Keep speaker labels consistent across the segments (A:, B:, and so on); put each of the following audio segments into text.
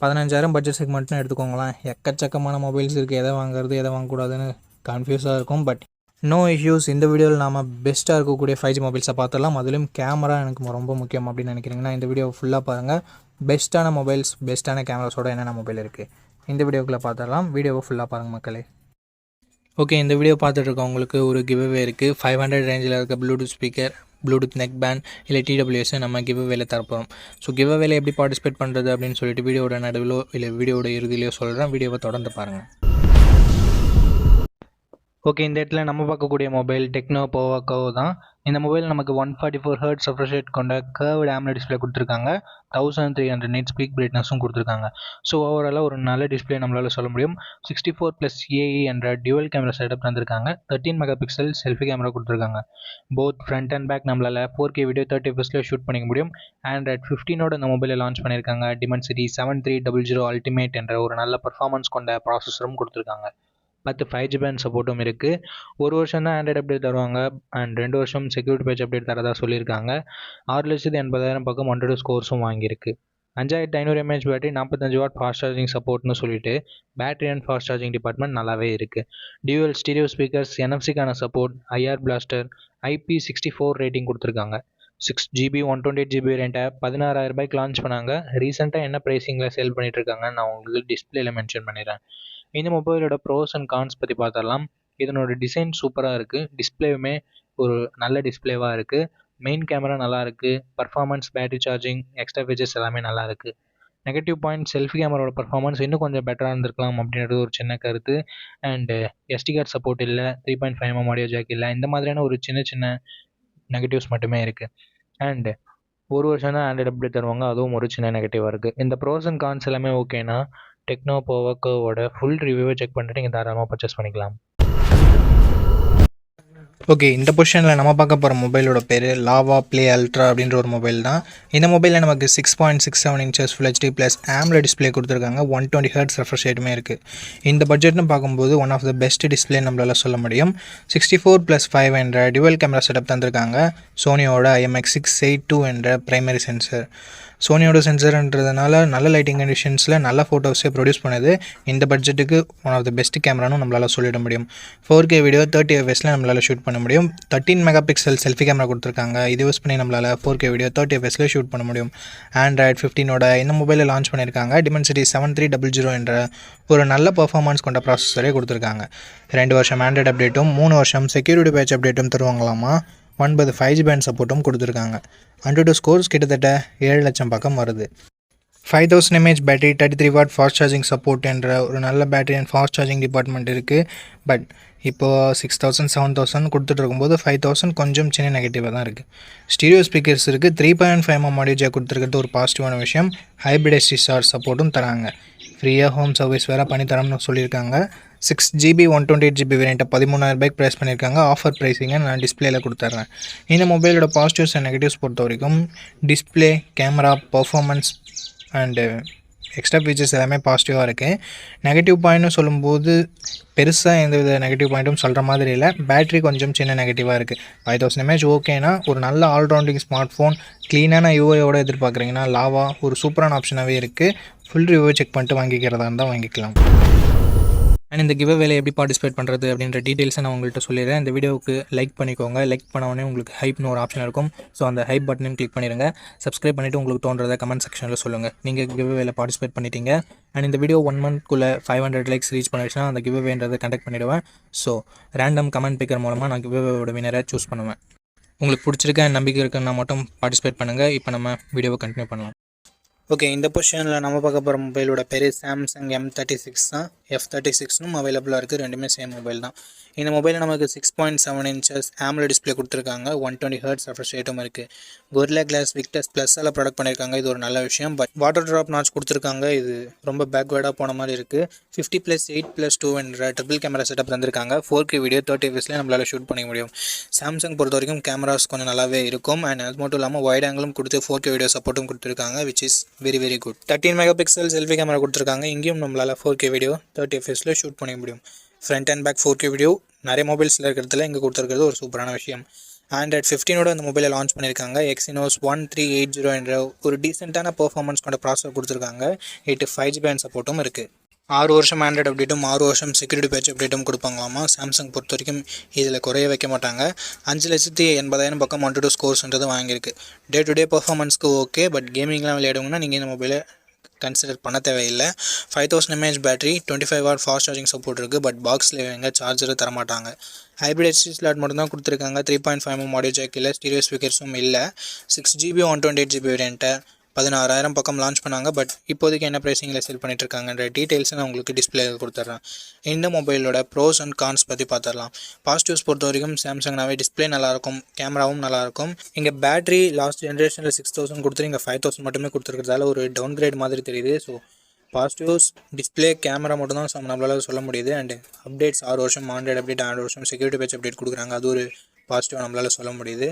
A: 15,000 budget செக்மெண்ட்னு எடுத்துக்கோங்களேன். எக்கச்சக்கமான mobiles இருக்குது. எதை வாங்குறது எதை வாங்கக்கூடாதுன்னு கன்ஃபியூஸாக இருக்கும். But no issues. இந்த வீடியோவில் நாம் பெஸ்ட்டாக இருக்கக்கூடிய 5G மொபைல்ஸை பார்த்துடலாம். அதிலும் கேமரா எனக்கு ரொம்ப முக்கியம் அப்படின்னு நினைக்கிறீங்கன்னா இந்த வீடியோ ஃபுல்லாக பாருங்கள். பெஸ்ட்டான மொபைல்ஸ், பெஸ்ட்டான கேமராஸோட என்னென்ன மொபைல் இருக்குது இந்த வீடியோக்குள்ளே பார்த்துடலாம். வீடியோவை ஃபுல்லாக பாருங்கள் மக்களே. ஓகே, இந்த வீடியோ பார்த்துட்டு இருக்கவங்களுக்கு ஒரு கிவ்அவே இருக்குது. 500 ரேஞ்சில் இருக்க Bluetooth speaker, Bluetooth neck band இல்லை TWS நம்ம கிவ்அவேல தரப்போம். ஸோ கிவ்அவேல எப்படி பார்ட்டிசிபேட் பண்ணுறது அப்படின்னு சொல்லிட்டு வீடியோட நடுவிலோ இல்லை வீடியோட இறுதியிலையோ சொல்கிறேன். வீடியோவை தொடர்ந்து பாருங்கள். ஓகே, இந்த இடத்துல நம்ம பார்க்கக்கூடிய மொபைல் டெக்னோ போவாக்கோ தான். இந்த மொபைல் நமக்கு 144 Hz ரெஃப்ரெஷ் ரேட் கொண்ட கர்வ்டு AMOLED டிஸ்பிளே கொடுத்துருக்காங்க. 1300 nits பீக் பிரைட்னஸும் கொடுத்துருக்காங்க. ஸோ ஓவராலாக ஒரு நல்ல டிஸ்பிளே நம்மளால் சொல்ல முடியும். 64+AE என்ற டியூவல் கேமரா செட்டப் தந்திருக்காங்க. 13 மெகாபிக்சல் செல்ஃபி கேமரா கொடுத்துருக்காங்க. போத் ஃப்ரண்ட் அண்ட் பேக் நம்மளால் 4K வீடியோ 30 fps ஷூட் பண்ணிக்க முடியும். Android 15 இந்த மொபைலை லான்ச் பண்ணியிருக்காங்க. Dimensity 7300 Ultimate என்ற ஒரு நல்ல பர்ஃபார்மன்ஸ் கொண்ட ப்ராசஸரும் கொடுத்துருக்காங்க. 10 5G பேண்ட் சப்போர்ட்டும் இருக்குது. ஒரு வருஷம் தான் ஆண்ட்ராய்டு அப்டேட் தருவாங்க அண்ட் 2 வருஷம் செக்யூரிட்டி பேட்ச் அப்டேட் தரதா சொல்லியிருக்காங்க. 6,80,000 பக்கம் 102 ஸ்கோர்ஸும் வாங்கியிருக்கு. 5500 mAh battery, 45 watt fast charging சப்போர்ட்னு சொல்லிட்டு battery and fast charging department நல்லாவே இருக்குது. டியூவல் ஸ்டீரியோ ஸ்பீக்கர்ஸ், NFC-க்கான support, IR blaster, IP64 rating கொடுத்துருக்காங்க. 6GB 128GB வேரியண்ட்டை 16,000 ரூபாய்க்கு லான்ச் பண்ணாங்க. ரீசெண்டாக என்ன ப்ரைஸிங்கில் சேல் பண்ணிட்டு இருக்காங்கன்னு நான் உங்களுக்கு டிஸ்பிளேல மென்ஷன் பண்ணிடுறேன். இந்த மொபைலோட ப்ரோஸ் அண்ட் கான்ஸ் பற்றி பார்த்துடலாம். இதனோட டிசைன் சூப்பராக இருக்குது. டிஸ்பிளேவுமே ஒரு நல்ல டிஸ்பிளேவாக இருக்குது. மெயின் கேமரா நல்லா இருக்குது. Performance, battery charging, extra features எல்லாமே நல்லா இருக்குது. நெகட்டிவ் பாயிண்ட், செல்ஃபி கேமராவோட பர்ஃபார்மன்ஸ் இன்னும் கொஞ்சம் பெட்டராக இருந்திருக்கலாம் அப்படின்றது ஒரு சின்ன கருத்து. அண்டு SD கார்டு சப்போர்ட் இல்லை, 3.5mm ஆடியோ ஜாக் இல்லை. இந்த மாதிரியான ஒரு சின்ன நெகட்டிவ்ஸ் மட்டுமே இருக்குது. அண்டு ஒரு வருஷம் தான் ஆண்ட்ராய்டு அப்டேட் தருவாங்க, அதுவும் ஒரு சின்ன நெகட்டிவாக இருக்குது. இந்த ப்ரோஸ் அண்ட் கான்ஸ் எல்லாமே ஓகேனா டெக்னோ போவாக்கோவோட ஃபுல் ரிவ்யூவை செக் பண்ணிட்டு நீங்கள் தாராளமாக பர்ச்சேஸ் பண்ணிக்கலாம். ஓகே, இந்த பொசிஷனில் நம்ம பார்க்க போகிற மொபைலோட பேர் லாவா ப்ளே அல்ட்ரா அப்படின்ற ஒரு மொபைல் தான். இந்த மொபைலில் நமக்கு 6.67 inches Full HD + AMOLED display கொடுத்துருக்காங்க. 120 Hz ரெஃப்ரெஷ் ரேட்டுமே இருக்குது. இந்த பட்ஜெட்னு பார்க்கும்போது one of the best display நம்மளால் சொல்ல முடியும். 64+5 என்ற டியூவல் கேமரா செட்டப் தந்திருக்காங்க. சோனியோட IMX682 என்ற பிரைமரி சென்சர். சோனியோட சென்சர்ன்றதுனால நல்ல லைட்டிங் கண்டிஷன்ஸில் நல்ல ஃபோட்டோஸே ப்ரொடியூஸ் பண்ணுது. இந்த பட்ஜெட்டுக்கு ஒன் ஆஃப் த பெஸ்ட் கேமரானும் நம்மளால் சொல்லிட முடியும். 4K வீடியோ 30 fps நம்மளால் ஷூட் பண்ண முடியும். 13 மெகாபிக்சல் செல்ஃபி கேமரா கொடுத்துருக்காங்க. இது யூஸ் பண்ணி நம்மளால் 4K வீடியோ 30 fps ஷூட் பண்ண முடியும். Android 15 இந்த மொபைலில் லான்ச் பண்ணியிருக்காங்க. Dimensity 7300 என்ற ஒரு நல்ல பர்ஃபார்மன்ஸ் கொண்ட ப்ராசஸரே கொடுத்துருக்காங்க. 2 வருஷம் ஆண்ட்ராய்டு அப்டேட்டும் 3 வருஷம் செக்யூரிட்டி பேட்ச் அப்டேட்டும் தருவாங்களாமா. 9 5G பேண்ட் சப்போர்ட்டும் கொடுத்துருக்காங்க. 102 ஸ்கோர்ஸ் கிட்டத்தட்ட 7 லட்சம் பக்கம் வருது. 5000 mAh battery, 33 what fast charging support என்ற ஒரு நல்ல battery and fast charging department இருக்குது. பட் இப்போது 6,000 7,000 கொடுத்துட்டு இருக்கும்போது 5,000 கொஞ்சம் சின்ன நெகட்டிவாக தான் இருக்குது. ஸ்டீரியோ ஸ்பீக்கர்ஸ் இருக்குது. 3.5mm ஆடியோ ஜாக் கொடுத்துருக்கிறது ஒரு பாசிட்டிவான விஷயம். ஹைப்ரிட் SDR சப்போர்ட்டும் தராங்க. ஃப்ரீயாக ஹோம் சர்வீஸ் வேறு பண்ணித்தரோம்னு சொல்லியிருக்காங்க. 6GB 128GB வேரியண்ட்டை 13,000 ரூபாய்க்கு ப்ரைஸ் பண்ணியிருக்காங்க. ஆஃபர் ப்ரைஸிங்கை நான் டிஸ்பிளேயில் கொடுத்துட்றேன். இந்த மொபைலோட பாசிட்டிவ்ஸ் அண்ட் நெகட்டிவ்ஸ் பொறுத்த வரைக்கும் display, camera, performance and extra features எல்லாமே பாசிட்டிவாக இருக்குது. நெகட்டிவ் பாயிண்ட்னு சொல்லும்போது பெருசாக எந்தவித நெகட்டிவ் பாயிண்ட்டும் சொல்கிற மாதிரி இல்லை. பேட்டரி கொஞ்சம் சின்ன நெகட்டிவாக இருக்குது. 5000 mAh ஓகேனா ஒரு நல்ல ஆல்ரவுண்டிங் ஸ்மார்ட் ஃபோன், க்ளீனான யூஐயோடு எதிர்பார்க்குறீங்கன்னா லாவா ஒரு சூப்பரான ஆப்ஷனாகவே இருக்குது. ஃபுல் ரிவ்யூ செக் பண்ணிட்டு வாங்கிக்கிறதா இருந்தால் வாங்கிக்கலாம். அண்ட் இந்த கிவ்அவேல எப்படி பார்ட்டிசிபேட் பண்ணுறது அப்படின்ற டீட்டெயில்ஸை நான் உங்கள்கிட்ட சொல்லிடுறேன். இந்த வீடியோவுக்கு லைக் பண்ணிக்கோங்க. லைக் பண்ண உங்களுக்கு ஹைப்னு ஒரு ஆப்ஷன் இருக்கும். ஸோ அந்த ஹைப் பட்டனையும் கிளிக் பண்ணிடுங்க. சப்ஸ்கிரைப் பண்ணிவிட்டு உங்களுக்கு தோன்றதை கமெண்ட் செக்ஷனில் சொல்லுங்கள். நீங்கள் கிவ்அவேல பார்ட்டிசிபேட் பண்ணிட்டீங்க. அண்ட் இந்த வீடியோ 1 monthக்குள்ளே 500 likes ரீச் பண்ணிடுச்சுன்னா அந்த கிவ்அவேன்றதை கண்டக்ட் பண்ணிவிடுவேன். ஸோ ரேண்டம் கமெண்ட் பிக்கர் மூலமாக நான் கிவ்அவேவோட வினரை சூஸ் பண்ணுவேன். உங்களுக்கு பிடிச்சிருக்க நம்பிக்கை இருக்குன்னா மட்டும் பார்ட்டிசிபேட் பண்ணுங்கள். இப்போ நம்ம வீடியோவை கண்டினியூ பண்ணலாம். ஓகே, இந்த பொசிஷனில் நம்ம பார்க்க போகிற மொபைலோட பேர் சாம்சங் M36 தான். F36னும் அவைலபிளாக இருக்குது. ரெண்டுமே சேம் மொபைல் தான். இந்த மொபைலில் நமக்கு 6.7 inches AMOLED டிஸ்பிளே கொடுத்துருக்காங்க. 120 Hz ரெஃப்ரெஷ் ரேட்டும் இருக்குது. Gorilla Glass Victus Plus product பண்ணியிருக்காங்க. இது ஒரு நல்ல விஷயம். பட் வாட்டர் ட்ராப் நாட்ச் கொடுத்துருக்காங்க. இது ரொம்ப பேக்வேர்டாக போன மாதிரி இருக்குது. 50+8+2 என்ற ட்ரிபிள் கேமரா செட்டப் தந்திருக்காங்க. 4K வீடியோ 30 fps நம்மளால் ஷூட் பண்ணிக்க முடியும். சாம்சங் பொறுத்த வரைக்கும் கேமராஸ் கொஞ்சம் நல்லாவே இருக்கும். அண்ட் அது மட்டும் இல்லாமல் வைட் ஆங்கிளும் கொடுத்து 4K வீடியோ சப்போர்ட்டும் கொடுத்துருக்காங்க, which is very good. 13 megapixel selfie camera கொடுத்துருக்காங்க. இங்கேயும் நம்மளால் 4K வீடியோ 30 fps ஷூட் பண்ணிக்க முடியும். Front and back 4K video நிறைய மொபைல்ஸில் இருக்கிறதுல இங்கே கொடுத்துருக்கிறது ஒரு சூப்பரான விஷயம். ஆண்ட்ராய்ட் 15ஓட அந்த மொபைலை லான்ச் பண்ணியிருக்காங்க. எக்ஸினோஸ் 1380 என்ற ஒரு டீசெண்டான பெர்ஃபார்மன்ஸ் கொண்ட ப்ராசஸர் கொடுத்துருக்காங்க. 5G பேண்ட் சப்போர்ட்டும் இருக்குது. 6 வருஷம் ஆண்ட்ராய்டு அப்டேட்டும் 6 வருஷம் செக்யூரிட்டி பேட்ச் அப்டேட்டும் கொடுப்பாங்களாமா. சாம்சங் பொறுத்த வரைக்கும் இதில் குறைய வைக்க மாட்டாங்க. 5,80,000 பக்கம் 1-2 ஸ்கோர்ஸ்ன்றது வாங்கியிருக்கு. டே டு டே பர்ஃபார்மன்ஸ்க்கு ஓகே, பட் கேமிங்லாம் விளையாடுங்கன்னா நீங்கள் இந்த மொபைலை கன்சிடர் பண்ண தேவையில்லை. 5000 mAh battery, 25 watt fast charging support இருக்குது. பட் பாக்ஸில் எங்கே சார்ஜரை தரமாட்டாங்க. ஹைப்ரிட் எஸ்டி ஸ்லாட் மட்டும் தான் கொடுத்துருக்காங்க. 3.5mm ஆடியோ ஜாக் இல்லை, ஸ்டீரியோ ஸ்பீக்கர்ஸும் இல்லை. 6GB 128GB வேரியண்ட்டை 16,000 பக்கம் லான்ச் பண்ணாங்க. பட் இப்போதைக்கு என்ன ப்ரைஸிங்கில் செல் பண்ணிட்டுருக்காங்கன்ற டீட்டெயில்ஸை நான் உங்களுக்கு டிஸ்பிளே கொடுத்துட்றேன். இந்த மொபைலோட ப்ரோஸ் அண்ட் கான்ஸ் பற்றி பார்த்துடலாம். பாசிட்டிவ்ஸ் பொறுத்த வரைக்கும் சாம்சங்னாவே டிஸ்பிளே நல்லாயிருக்கும், கேமராவும் நல்லாயிருக்கும். இங்கே பேட்டரி லாஸ்ட் ஜென்ரேஷனில் 6000 கொடுத்துரு, இங்கே 5000 மட்டுமே கொடுத்துருக்கிறதால ஒரு டவுன் கிரேட் மாதிரி தெரியுது. ஸோ பாசிட்டிவ்ஸ் டிஸ்பிளே, கேமரா மட்டும் தான் நம்மளால் சொல்ல முடியுது. அண்ட் அப்டேட்ஸ் 6 வருஷம் ஆண்ட்ராய்டு அப்டேட், 6 வருஷம் செக்யூரிட்டி பேட்ச் அப்டேட் கொடுக்குறாங்க. அது ஒரு பாசிட்டிவ் நம்மளால் சொல்ல முடியுது.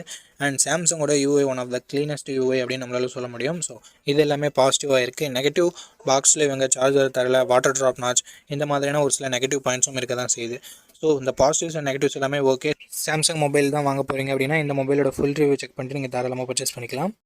A: அண்ட் சாம்சங்கோட UI one of the cleanest UI அப்படின்னு நம்மளால் சொல்ல முடியும். ஸோ இது எல்லாமே பாசிட்டிவாக இருக்குது. நெகட்டிவ் பாக்ஸில் இவங்க சார்ஜர் தரல, வாட்டர் ட்ராப் நாச், இந்த மாதிரியான ஒரு சில நெகட்டிவ் பாயிண்ட்ஸும் இருக்க தான் செய்யுது. ஸோ இந்த பாசிட்டிவ்ஸ் அண்ட் நெகட்டிவ்ஸ் எல்லாமே ஓகே. சாம்சங் மொபைல் தான் வாங்க போகிறீங்க அப்படின்னா இந்த மொபைலோட ஃபுல் ரிவ்யூ செக் பண்ணிட்டு நீங்கள் தாராளமாக பர்ச்சேஸ் பண்ணிக்கலாம்.